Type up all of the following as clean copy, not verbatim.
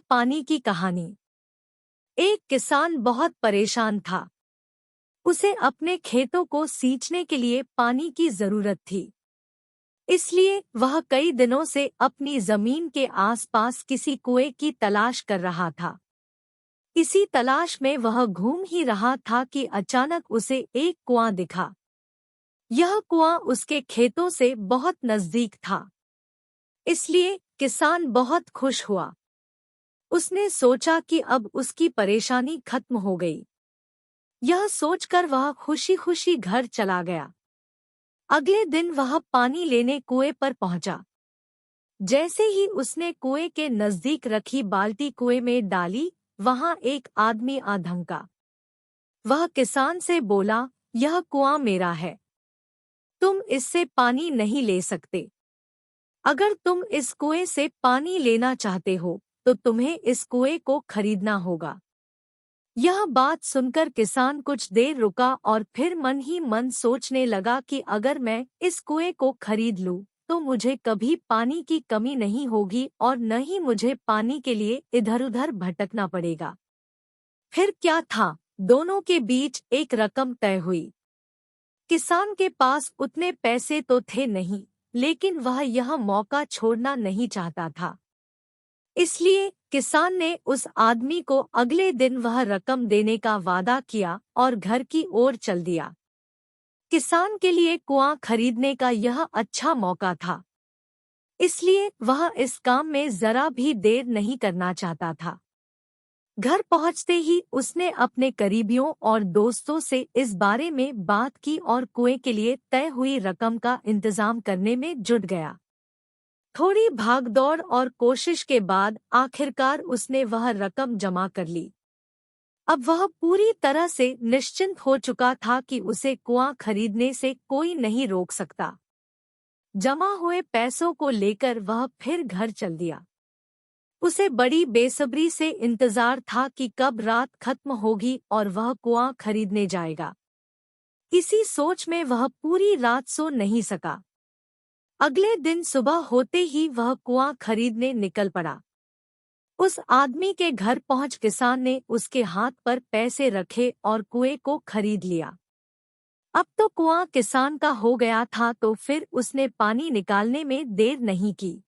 पानी की कहानी। एक किसान बहुत परेशान था। उसे अपने खेतों को सींचने के लिए पानी की जरूरत थी। इसलिए वह कई दिनों से अपनी जमीन के आसपास किसी कुएं की तलाश कर रहा था। इसी तलाश में वह घूम ही रहा था कि अचानक उसे एक कुआं दिखा। यह कुआं उसके खेतों से बहुत नजदीक था। इसलिए किसान बहुत खुश हुआ। उसने सोचा कि अब उसकी परेशानी खत्म हो गई। यह सोचकर वह खुशी खुशी घर चला गया। अगले दिन वह पानी लेने कुएं पर पहुंचा। जैसे ही उसने कुएं के नजदीक रखी बाल्टी कुएं में डाली, वहां एक आदमी आ धमका। वह किसान से बोला, यह कुआं मेरा है। तुम इससे पानी नहीं ले सकते। अगर तुम इस कुएं से पानी लेना चाहते हो तो तुम्हें इस कुएं को खरीदना होगा। यह बात सुनकर किसान कुछ देर रुका और फिर मन ही मन सोचने लगा कि अगर मैं इस कुएं को खरीद लूं तो मुझे कभी पानी की कमी नहीं होगी और न ही मुझे पानी के लिए इधर-उधर भटकना पड़ेगा। फिर क्या था, दोनों के बीच एक रकम तय हुई। किसान के पास उतने पैसे तो थे नहीं, लेकिन वह यह मौका छोड़ना नहीं चाहता था। इसलिए किसान ने उस आदमी को अगले दिन वह रकम देने का वादा किया और घर की ओर चल दिया। किसान के लिए कुआं खरीदने का यह अच्छा मौका था। इसलिए वह इस काम में जरा भी देर नहीं करना चाहता था। घर पहुंचते ही उसने अपने करीबियों और दोस्तों से इस बारे में बात की और कुएं के लिए तय हुई रकम का इंतजाम करने में जुट गया। थोड़ी भागदौड़ और कोशिश के बाद आखिरकार उसने वह रकम जमा कर ली। अब वह पूरी तरह से निश्चिंत हो चुका था कि उसे कुआं खरीदने से कोई नहीं रोक सकता। जमा हुए पैसों को लेकर वह फिर घर चल दिया। उसे बड़ी बेसब्री से इंतजार था कि कब रात खत्म होगी और वह कुआं खरीदने जाएगा। इसी सोच में वह पूरी रात सो नहीं सका। अगले दिन सुबह होते ही वह कुआं खरीदने निकल पड़ा। उस आदमी के घर पहुंच किसान ने उसके हाथ पर पैसे रखे और कुएं को खरीद लिया। अब तो कुआं किसान का हो गया था, तो फिर उसने पानी निकालने में देर नहीं की।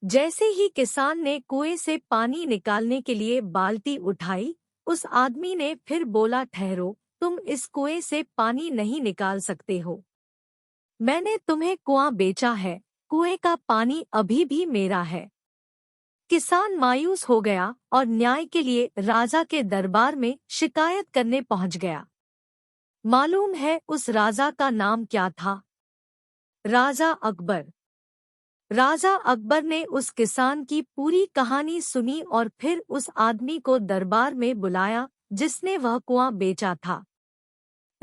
जैसे ही किसान ने कुएं से पानी निकालने के लिए बाल्टी उठाई, उस आदमी ने फिर बोला, ठहरो, तुम इस कुएं से पानी नहीं निकाल सकते हो। मैंने तुम्हें कुआं बेचा है, कुएं का पानी अभी भी मेरा है। किसान मायूस हो गया और न्याय के लिए राजा के दरबार में शिकायत करने पहुंच गया। मालूम है उस राजा का नाम क्या था? राजा अकबर। राजा अकबर ने उस किसान की पूरी कहानी सुनी और फिर उस आदमी को दरबार में बुलाया जिसने वह कुआं बेचा था।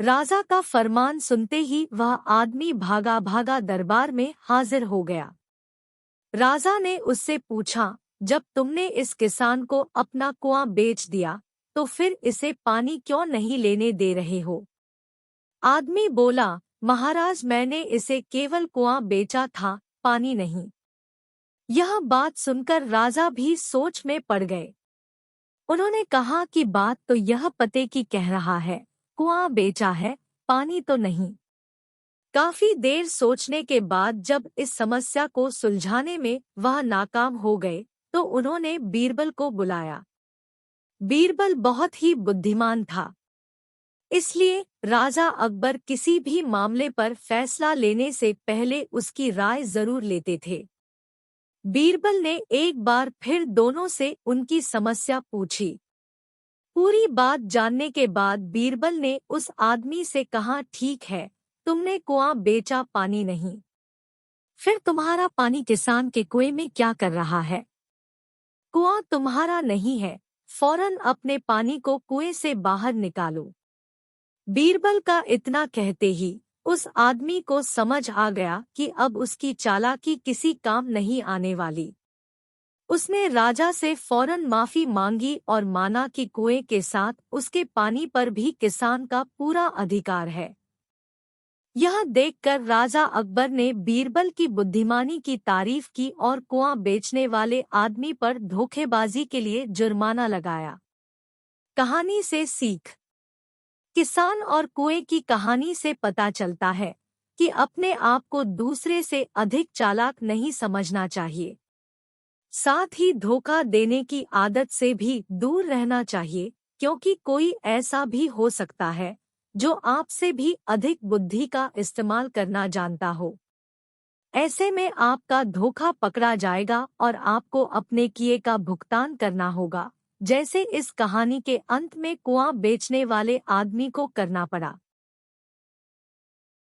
राजा का फरमान सुनते ही वह आदमी भागा भागा दरबार में हाजिर हो गया। राजा ने उससे पूछा, जब तुमने इस किसान को अपना कुआं बेच दिया तो फिर इसे पानी क्यों नहीं लेने दे रहे हो? आदमी बोला, महाराज, मैंने इसे केवल कुआं बेचा था, पानी नहीं। यह बात सुनकर राजा भी सोच में पड़ गए। उन्होंने कहा कि बात तो यह पते की कह रहा है, कुआं बेचा है, पानी तो नहीं। काफी देर सोचने के बाद जब इस समस्या को सुलझाने में वह नाकाम हो गए तो उन्होंने बीरबल को बुलाया। बीरबल बहुत ही बुद्धिमान था। इसलिए राजा अकबर किसी भी मामले पर फैसला लेने से पहले उसकी राय जरूर लेते थे। बीरबल ने एक बार फिर दोनों से उनकी समस्या पूछी। पूरी बात जानने के बाद बीरबल ने उस आदमी से कहा, ठीक है, तुमने कुआं बेचा, पानी नहीं। फिर तुम्हारा पानी किसान के कुएं में क्या कर रहा है? कुआं तुम्हारा नहीं है, फौरन अपने पानी को कुएं से बाहर निकालो। बीरबल का इतना कहते ही उस आदमी को समझ आ गया कि अब उसकी चालाकी किसी काम नहीं आने वाली। उसने राजा से फौरन माफी मांगी और माना कि कुएं के साथ उसके पानी पर भी किसान का पूरा अधिकार है। यह देखकर राजा अकबर ने बीरबल की बुद्धिमानी की तारीफ की और कुआं बेचने वाले आदमी पर धोखेबाजी के लिए जुर्माना लगाया। कहानी से सीख। किसान और कुएं की कहानी से पता चलता है कि अपने आप को दूसरे से अधिक चालाक नहीं समझना चाहिए। साथ ही धोखा देने की आदत से भी दूर रहना चाहिए, क्योंकि कोई ऐसा भी हो सकता है जो आपसे भी अधिक बुद्धि का इस्तेमाल करना जानता हो। ऐसे में आपका धोखा पकड़ा जाएगा और आपको अपने किए का भुगतान करना होगा, जैसे इस कहानी के अंत में कुआं बेचने वाले आदमी को करना पड़ा।